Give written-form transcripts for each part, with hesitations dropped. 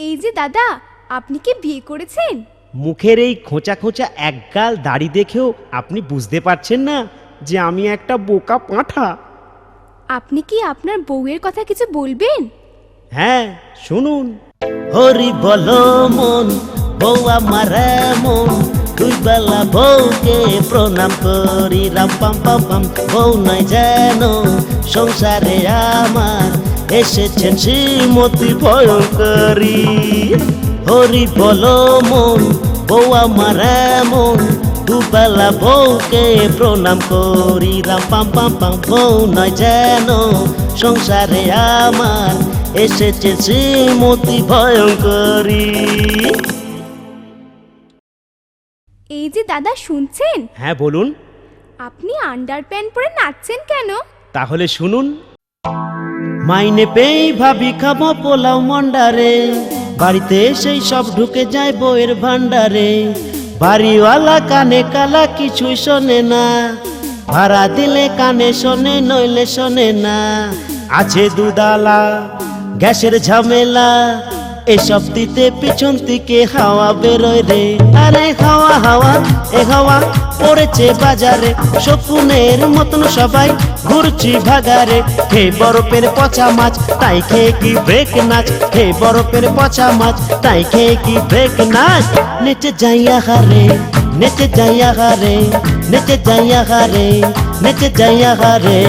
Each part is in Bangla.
এই যে দাদা, আপনি কি বিয়ে করেছেন? মুখের এই খোঁচা খোঁচা একগাল দাড়ি দেখেও আপনি বুঝতে পারছেন না যে আমি একটা বোকা পাঁঠা? আপনি কি আপনার বউয়ের কথা কিছু বলবেন? হ্যাঁ, শুনুন। হরি বলো মন, বউ আমার মন, দুই বেলা বউকে প্রণাম করি রাম পাম পাম পাম। বউ নয় যেন সংসারে আমার, এসেছেন শ্রীমতী ভয়ঙ্করী। হরি বলো মন, বউ আমার মন, দুবেলা বউকে প্রণাম করি রাম পাম পাম পাম। বউ নয় যেন সংসারে আমার, এসেছে শ্রীমতী ভয়ঙ্করী। এই যে দাদা, শুনছেন? হ্যাঁ বলুন। আপনি আন্ডার প্যান্ট পরে নাচছেন কেন? তাহলে শুনুন। মাইনে পেয়ে ভাবি খাবো পোলাও মন্ডারে, বাড়িতে সেই সব ঢুকে যায় বইয়ের ভান্ডারে। বাড়িওয়ালা কানে কালা কিছুই শোনে না, ভাড়া দিলে কানে শোনে নইলে শোনে না। আছে দুদালা গ্যাসের ঝামেলা, এসব দিতে পিছন থেকে হাওয়া বেরোয় রে। আরে হাওয়া হাওয়া এ হাওয়া পড়েছে বাজারে, শকুনের মতন সবাই ঘুরছি ভাগারে। হে বরফের পচা মাছ, তাই খেয়ে কি ব্রেক নাচ। হে বরফের পচা মাছ, তাই খেয়ে কি ব্রেক নাচ। নেচে যাইয়া হারে, নেচে যাইয়া হারে, নেচে যাইয়া হারে, নেচে যাইয়া হারে।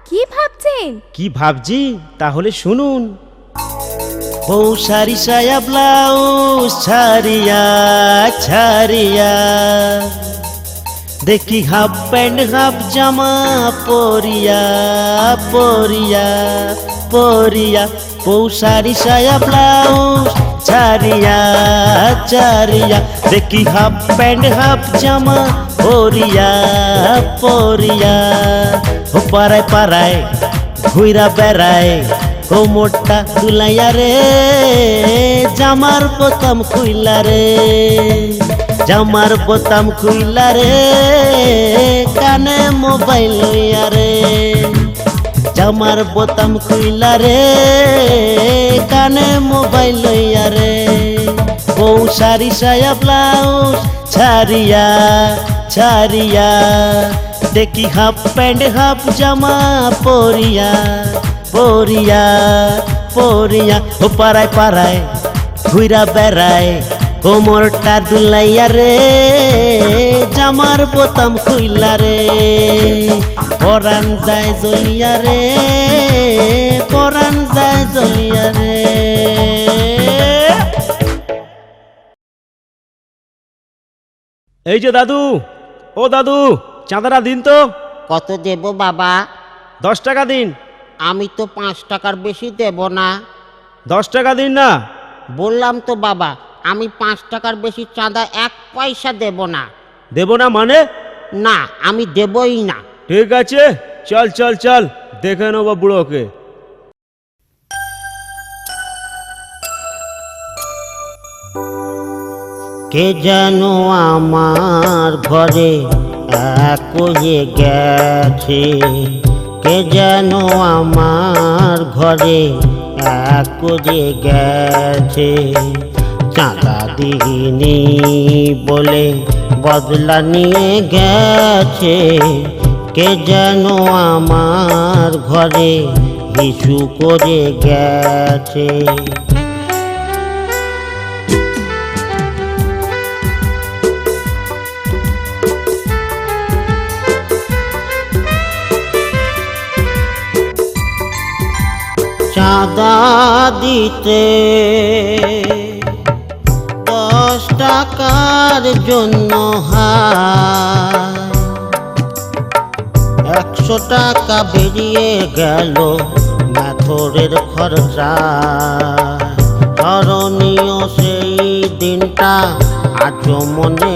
কি ভাবছেন? কি ভাবছি তাহলে শুনুন। বউ সারি সায়া ব্লাউজ ছাড়িয়া ছাড়িয়া, দেখি হাফ প্যান্ট হাফ জামা পরিয়া পরিয়া পরিয়া। বউ সারি সায়া ব্লাউজ ছাড়িয়া ছাড়িয়া, দেখি হাফ প্যান্ট হাফ জামা পরিয়া পরিয়া। ও পাড়ায় পাড়ায় ঘুইরা বেড়ায়, কোমরটা দুলাইয়া রে, জামার বোতাম খুইলা রে, জামার বোতাম খুইলা রে, কানে মোবাইল লইয়া রে, জামার বোতাম খুইলা রে, কানে মোবাইল লইয়া রে। বউ সারি সায়া ব্লাউজ ছাড়িয়া ছাড়িয়া, দেখি হাফ প্যান্ট হাফ জামা পরিয়া পরিয়া পরিয়া। ও পাড়ায় পাড়ায় ঘুইরা বেড়ায়, কোমরটা দুলাইয়া রে, জামার বোতাম খুইলা রে, পরান যায় জ্বলিয়া রে, পরান যায় জ্বলিয়া রে। এই যে দাদু, ও দাদু, চাঁদাটা দিন তো। কত দেব বাবা? 10 টাকা দিন। আমি তো 5 টাকার বেশি দেব না। 10 টাকা দিন না। বললাম তো বাবা, আমি 5 টাকার বেশি চাঁদা 1 পয়সা দেব না। দেব না মানে? না, আমি দেবই না। ঠিক আছে, চল চল চল, দেখে নেবো বুড়োকে। কে যেন আমার ঘরে করে গেছে, কে যেন আমার ঘরে করে গেছে। চাঁদা দিইনি বলে বদলা নিয়ে গেছে, কে যেন আমার ঘরে হিসু করে গেছে। চাঁদা দিতে 10 টাকার জন্য 100 টাকা বেরিয়ে গেল মেথরের খরচা। স্মরণীয় সেই দিনটা আজও মনে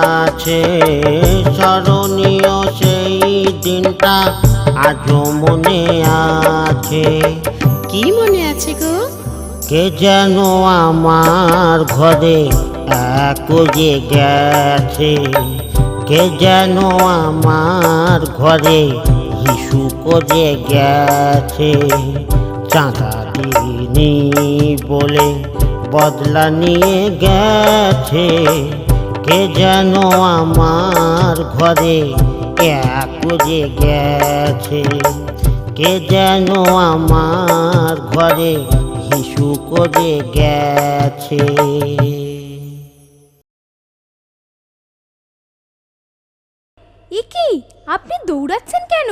আছে, স্মরণীয় সেই দিনটা আজও মনে আছে। কি মনে আছে গো? কে যেন আমার ঘরে করে গেছে, কে যেন আমার ঘরে হিসু করে গেছে। চাঁদা পারিনি বলে বদলা নিয়ে গেছে, কে যেন আমার ঘরে এক করে গেছে, কে যেন আমার ঘরে হিসু করে গেছে। এ কি, আপনি দৌড়াচ্ছেন কেন?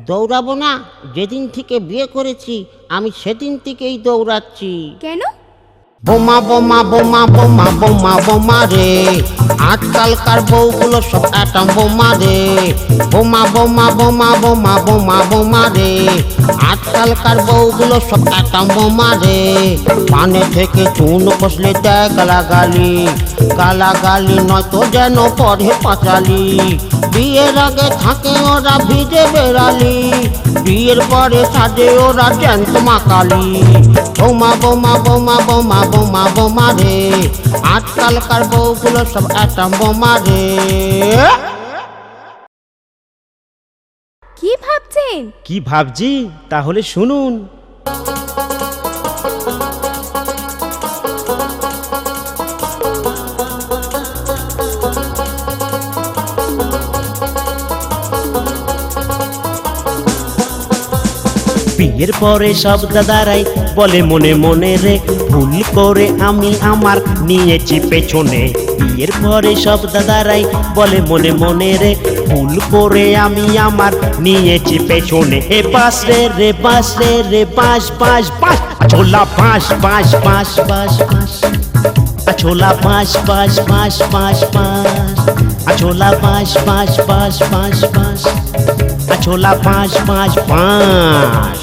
দৌড়াবো না? যেদিন থেকে বিয়ে করেছি আমি সেদিন থেকেই দৌড়াচ্ছি। কেন? বোমা বোমা বোমা বোমা বোমা বোমা রে, আজকালকার বউগুলো সব অ্যাটম বোমা রে। বোমা বোমা বোমা বোমা বোমা বোমা রে, আজকালকার বউগুলো সব অ্যাটম বোমা রে। পানে থেকে চুন কষলে দেয় গালাগালি, গালাগালি নয়তো যেন পড়ে পাঁচালি। বিয়ের আগে থাকে ওরা ভিজে বেড়ালি, বিয়ের পরে সাজে ওরা জ্যান্ত মাকালি। বোমা বোমা বোমা বোমা বোমা বোমা রে, আজকালকার বউগুলো সব অ্যাটম বোমা রে। কি ভাবছেন? কি ভাবছি তাহলে শুনুন। বিয়ের পরে সব দাদারাই বলে মনে মনে রে, ভুল করে আমি আমার নিয়েছি পেছনে। বিয়ের পরে সব দাদারাই বলে মনে মনে রে, ভুল করে আমি আমার নিয়েছি পেছনে। এ বাস রে রে বাস রে রে বাস বাস বাস, ছোলা বাস বাস বাস বাস বাস, ছোলা বাস বাস বাস বাস বাস, ছোলা বাস বাস বাস বাস বাস, ছোলা বাস বাস বাস।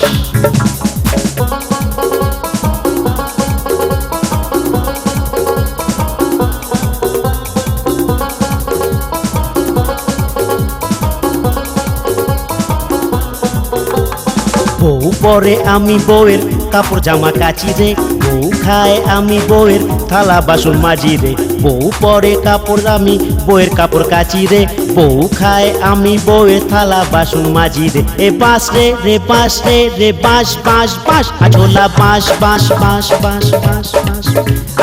বউ পরে আমি বউয়ের কাপড় জামা কাচি রে, বউ খায় আমি বউয়ের থালা বাসন মাজি রে। বউ পরে কাপড় আমি বউয়ের কাপড় কাচি রে, বউ খায় আমি বউয়ের থালা বাসন মাজি রে। এ বাস রে রে বাস রে রে বাস বাস বাস, ছোলা বাস বাস বাস বাস বাস বাস,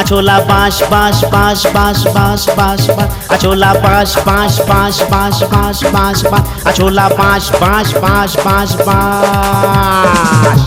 ছোলা বাস বাস বাস বাস বাস বাস বাস, ছোলা বাস বাস বাস বাস বাস বাস বাস, ছোলা বাস বাস বাস বাস বাস।